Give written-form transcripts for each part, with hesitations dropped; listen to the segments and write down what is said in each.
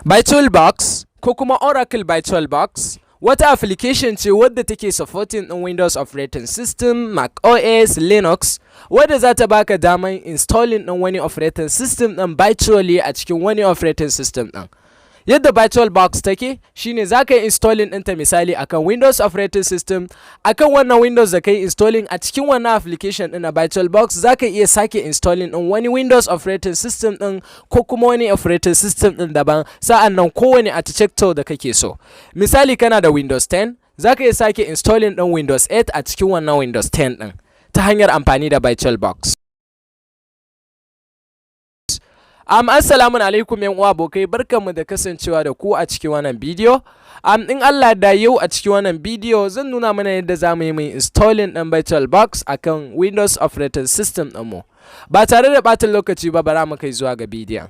VirtualBox ko kuma Oracle VirtualBox wata application ce wadda take supporting ɗin Windows operating system, Mac OS, Linux, wadda za ta baka daman installing ɗin wani operating system ɗin virtually a cikin wani operating system ɗin. Yadda VirtualBox take shine za ka yi installing ɗinta misali akan Windows operating system, akan wannan Windows da ka yi installing a cikin wannan application ɗin na VirtualBox za ka iya sake installing ɗin wani Windows operating system ɗin ko kuma wani operating system ɗin daban, sa'an nan kowane architecture da kake so. Misali kana da Windows 10, za ka iya sake installing ɗin Windows 8 a cikin wannan Windows 10 ɗin ta hanyar amfani da VirtualBox. Assalamu alaikum yan uwa abokai, barkanmu da kasancewa da ku a cikin wannan bidiyo. In Allah da yau a cikin wannan bidiyo zan nuna mana yadda za mu yi mai installing ɗin VirtualBox akan Windows operating system ɗinmu. Ba tare da ɓata lokaci ba, bara mu kai zuwa ga bidiyon.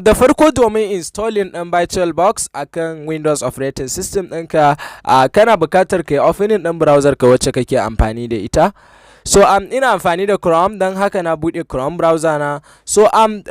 Da farko domin installing ɗin VirtualBox akan Windows operating system ɗinka, kana buƙatar ka yi opening ɗin browser ka wacce kake amfani da ita. So ina amfani da Chrome, don haka na buɗe Chrome browser na. So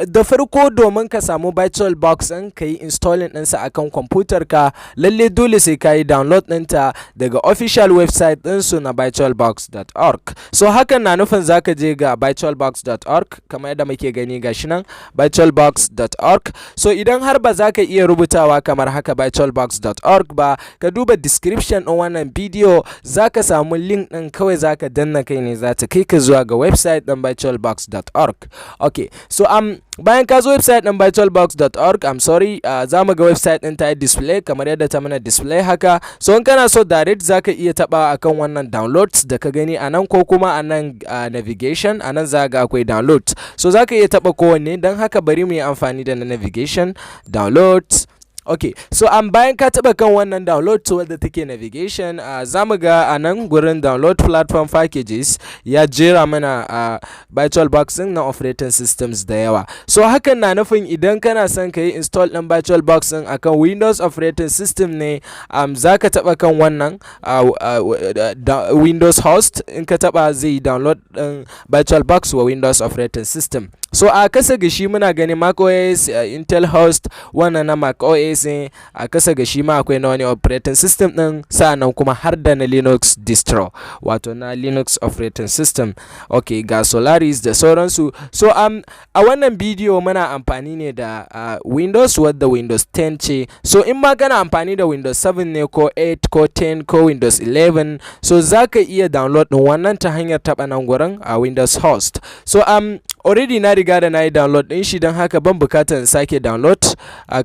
da farko domin ka samu VirtualBox ɗin ka yi installing ɗinsa akan kwamfutar ka, lalle dole sai ka yi download ɗinta daga official website ɗinsu na virtualbox.org. So hakan na nufin za ka je ga virtualbox.org kamar yadda muke gani gashi nan virtualbox.org. So idan har ba za ka iya rubutawa kamar haka virtualbox.org ba, ka duba description ɗin wannan bidiyo, za ka samu link ɗin, kawai za ka danna kai ne za ta kai ka zuwa ga website ɗin virtualbox.org. Okay, so bayan ka zo website ɗin virtualbox.org, za mu ga website ɗin ta yi display kamar yadda ta mana display haka. So in kana so direct za ka iya taɓa akan wannan downloads da ka gani a nan, ko kuma a nan navigation, a nan za ga akwai download. So za ka iya taɓa kowanne, don haka bari mu yi amfani da na navigation, downloads. Okay, so bayan ka taɓa kan wannan download wadda take navigation, za mu ga a nan gurin download platform packages ya jera mana VirtualBox ɗin na operating systems da yawa. So hakan na nufin idan kana son ka yi install ɗin VirtualBox ɗin akan Windows operating system ne, za ka taɓa kan wannan Windows host. In ka taɓa zai yi download ɗin VirtualBox wa Windows operating system. So a kasa gashi muna gani Mac OS, Intel host, wannan na Mac OS ne. A kasa gashi ma akwai na wani operating system ɗin, sa'annan kuma har da na Linux distro, wato na Linux operating system. Okay, ga Solaris da sauransu. So a wannan bidiyo muna amfani ne da Windows wadda Windows 10 ce. So in ma kana amfani da Windows 7 ne ko 8 ko 10 ko Windows 11, so za ka iya download ɗin wannan ta hanyar taɓa nan gurin a Windows host. So already na riga da na yi download ɗin shi, don haka ban bukatar in sake download.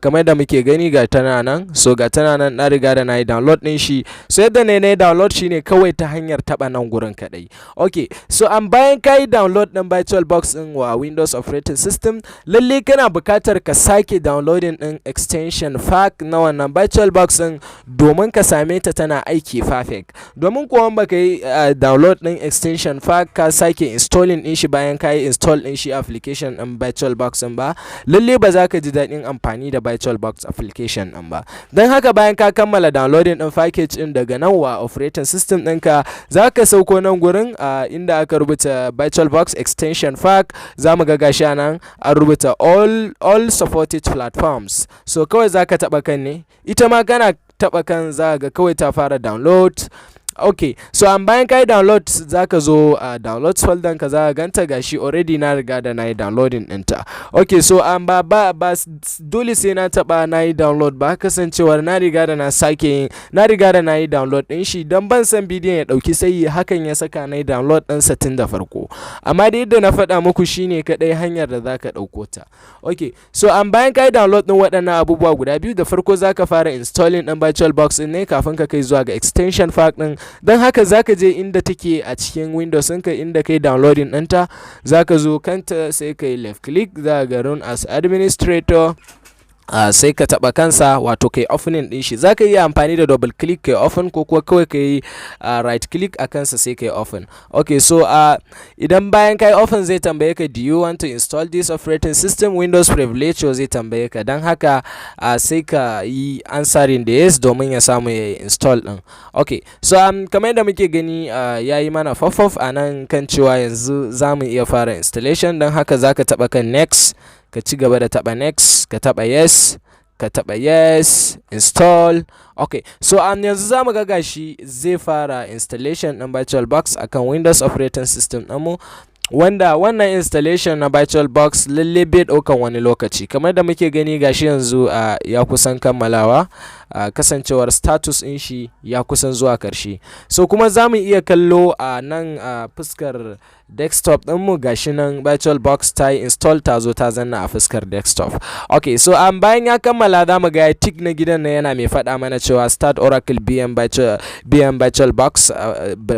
Kamar da muke gani ga tana nan, so ga tana nan na riga da na yi download ɗin shi. So yadda na yi download shi ne kawai ta hanyar taɓa nan gurin kaɗai. Okay, so bayan ka yi download ɗin VirtualBox ɗin wa Windows operating system, lalle kana bukatar ka sake downloading ɗin extension pack na wannan VirtualBox ɗin domin ka same ta tana aiki perfect. Domin kuwa baka yi download ɗin extension pack ka sake installing ɗin shi bayan ka yi install ɗin shi application ɗin VirtualBox ɗin ba, lalle ba za ka ji daɗin amfani da VirtualBox application ɗin ba. Don haka bayan ka kammala downloading ɗin package ɗin daga nan wa operating system ɗinka, za ka sauko nan gurin inda aka rubuta VirtualBox extension pack. Za mu ga gashi nan an rubuta all supported platforms. So kawai za ka taɓa kan ne, ita ma kana taɓa kan za ga kawai ta fara download. Okay, so bayan ka yi download za ka zo a downloads folder ka, za ka ganta gashi already na riga da na yi downloading ɗinta. Okay, so ba dole sai na taɓa na yi download ba, kasancewar na riga da na yi download ɗin shi, don ban san bidiyon ya ɗauki sai hakan ya saka na yi download ɗinsa tun da farko. Amma da yadda na faɗa muku shine kaɗai hanyar da za ka ɗauko ta. Okay, so bayan ka yi download ɗin waɗannan abubuwa guda biyu, da farko za ka fara installing ɗin VirtualBox ɗin ne kafin ka kai zuwa ga extension pack ɗin. Don haka za ka je inda take a cikin Windows ɗinka, inda kai downloading ɗinta, za ka zo kanta sai ka yi left click, za ka run as administrator. Sai ka taɓa kansa, wato kai opening ɗin shi. Za ka iya amfani da double click kai open, ko kuwa kawai ka yi right click a kansa sai kai open. Okay, so idan bayan kai open zai tambaye ka, do you want to install this operating system? Windows privilege zai tambaye ka, don haka sai ka yi answering da yes domin ya samu ya install ɗin. Okay, so kamar yadda muke gani ya yi mana pop-up a nan kan cewa yanzu za mu iya fara installation, don haka za ka taɓa kan next. ka ci gaba da taɓa next, ka taɓa yes, ka taɓa yes, install. Okay, so yanzu za mu ga gashi zai fara installation ɗin VirtualBox akan Windows operating system ɗinmu, wanda wannan installation na VirtualBox lalle bai ɗaukan wani lokaci. Kamar da muke gani gashi yanzu ya kusan kammalawa, kasancewar status ɗin shi ya kusan zuwa ƙarshe. So kuma za mu iya kallo a nan fuskar desktop ɗinmu gashi nan VirtualBox ta yi install, ta zo ta zanna a fuskar desktop. Okay, so bayan ya kammala za mu ga tick na gidan na yana mai faɗa mana cewa start Oracle BM VirtualBox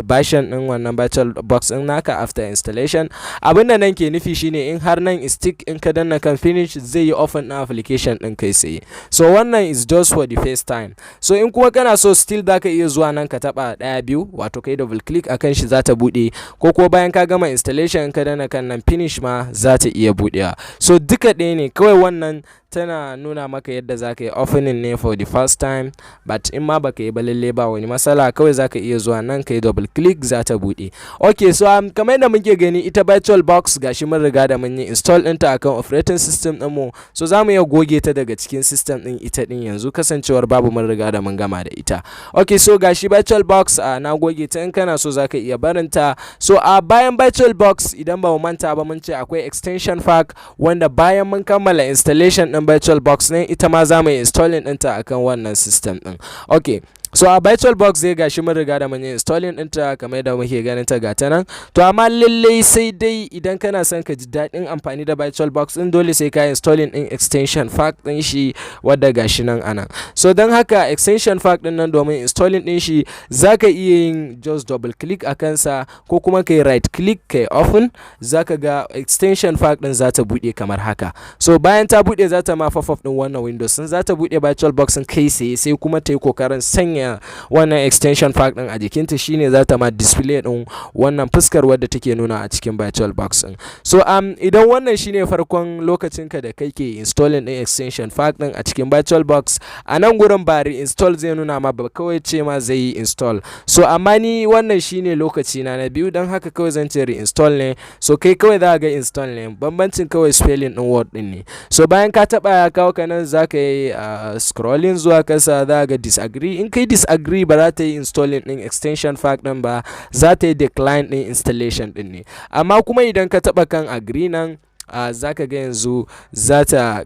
version ɗin wannan VirtualBox ɗin naka after installation. Abin da nan ke nufi shine in har nan is tick, in ka danna kan finish zai yi open na application ɗin kai tsaye. So wannan is just for the first time. So in kuma kana so still za ka iya zuwa nan ka taɓa ɗaya biyu, wato kai double click akan shi za ta buɗe, ko kuma bayan ka gama installation ka dana kan nan finish ma za ta iya buɗewa. So duka ɗaya ne, kawai wannan tana nuna maka yadda za ka yi opening ne for the first time, but in ma baka yi ba lalle ba wani matsala, kawai za ka iya zuwa nan ka yi double click za ta buɗe. Okay, so kamar yadda muke gani ita VirtualBox gashi mun riga da mun yi install ɗinta akan operating system ɗinmu, so za mu iya goge ta daga cikin system ɗin ita ɗin yanzu, kasancewar babu mun riga da mun gama da ita. Okay, so gashi VirtualBox na goge ta, in kana so za ka iya barinta. So bayan VirtualBox idan ba mu manta ba mun ce akwai extension pack, wanda bayan mun kammala installation ɗin VirtualBox ne ita ma za mu yi installing ɗinta akan wannan system ɗin. Okay, so a VirtualBox zai gashi mun riga da mun yi installing ɗinta kamar yadda muke ganin ta gata nan. To amma lallai sai dai idan kana son ka ji daɗin amfani da VirtualBox ɗin, dole sai ka yi installing ɗin extension pack ɗin shi, wadda gashi nan anan. So don haka extension pack ɗin nan domin installing ɗin shi za ka iya yin just double click a kansa, ko kuma ka yi right click ka yi open, za ka ga extension pack ɗin za ta buɗe kamar haka. So bayan ta buɗe za ta ma pop-up ɗin wannan Windows ɗin, za ta buɗe VirtualBox ɗin kai sai kuma ta yi kokarin sanya wannan extension pack ɗin a jikinta, shine za ta ma display ɗin wannan fuskar wadda take nuna a cikin VirtualBox ɗin. So idan wannan shine farkon lokacin ka da kake installing ɗin extension pack ɗin a cikin VirtualBox, a nan gurin ba reinstall zai nuna ma ba, kawai ce ma zai yi install. So amma ni wannan shine lokaci na biyu, don haka kawai zan ce reinstall ne. So kai kawai za ka ga install ne, bambancin kawai spelling ɗin word ɗin ne. So bayan ka taɓa ya kawo ka nan za ka yi scrolling zuwa kasa, za ka ga disagree. In kai disagree ba za ta yi installing ɗin extension pack ɗin ba, za ta yi decline ɗin installation ɗin ne. Amma kuma idan ka taɓa kan agree nan, za ka ga yanzu za ta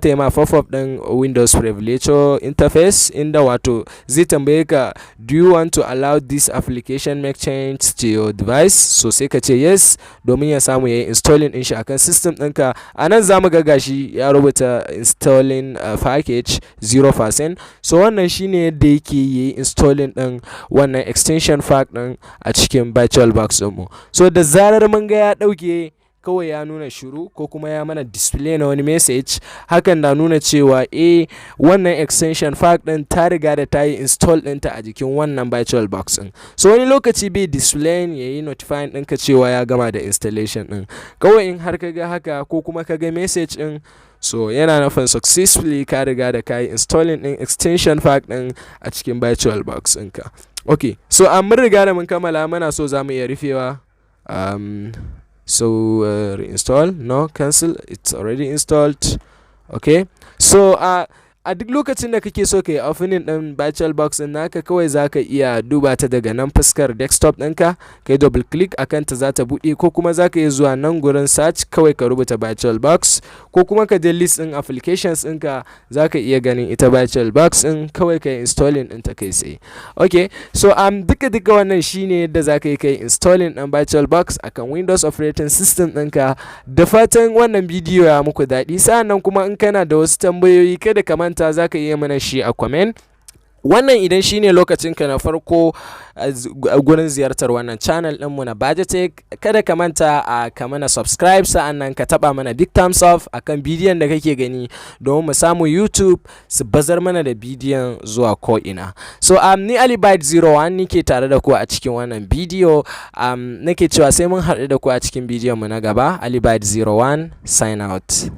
yi ma pop-up ɗin Windows Privilege interface, inda wato zai tambaye ka do you want to allow this application make change to your device. So sai ka ce yes, domin ya samu ya yi installing ɗin shi akan system ɗinka. A nan za mu ga gashi ya rubuta installing package 0%. So wannan shine yadda yake yi installing ɗin wannan extension pack ɗin a cikin VirtualBox ɗinmu. So da zarar mun ga ya ɗauke, kawai ya nuna shiru ko kuma ya mana display na wani message, hakan na nuna cewa wannan extension pack ɗin ta riga da ta yi install ɗinta a jikin wannan VirtualBox ɗin. So wani lokaci bai display ya yi notifying ɗinka cewa ya gama da installation ɗin. Kawai in har ka ga haka ko kuma ka ga message ɗin, so yana nufin successfully ka riga da ka yi installing ɗin extension pack ɗin a cikin VirtualBox ɗinka. Okay, so mun riga da mun kammala, mana so za mu iya rufewa. So reinstall, no, cancel, it's already installed. Okay, so a duk lokacin da kake so ka yi opening ɗin VirtualBox ɗin naka, kawai za ka iya duba ta daga nan fuskar desktop ɗinka, ka yi double click a kanta za ta buɗe, ko kuma za ka iya zuwa nan gurin search kawai ka rubuta VirtualBox, ko kuma ka je list ɗin applications ɗinka, za ka iya ganin ita VirtualBox ɗin, kawai ka yi installing ɗin ta kai tsaye. Okay, so duka wannan shine yadda za ka yi kai installing ɗin VirtualBox akan Windows operating system ɗinka. Da fatan wannan bidiyo ya muku daɗi. Sa'annan kuma in kana da wasu tambayoyi, kada ka manta za ka iya mana shi a comment. Wannan idan shine lokacinka na farko a gurin ziyartar wannan channel ɗinmu na BajeTech, kada ka manta ka mana subscribe, sa'annan ka taba mana big thumbs up akan bidiyon da kake gani, domin mu samu YouTube su bazar mana da bidiyon zuwa ko ina. So ni AliByte01 nike tare da ku a cikin wannan bidiyo. Nake cewa sai mun haɗu da ku a cikin bidiyon mu na gaba. AliByte01 sign out.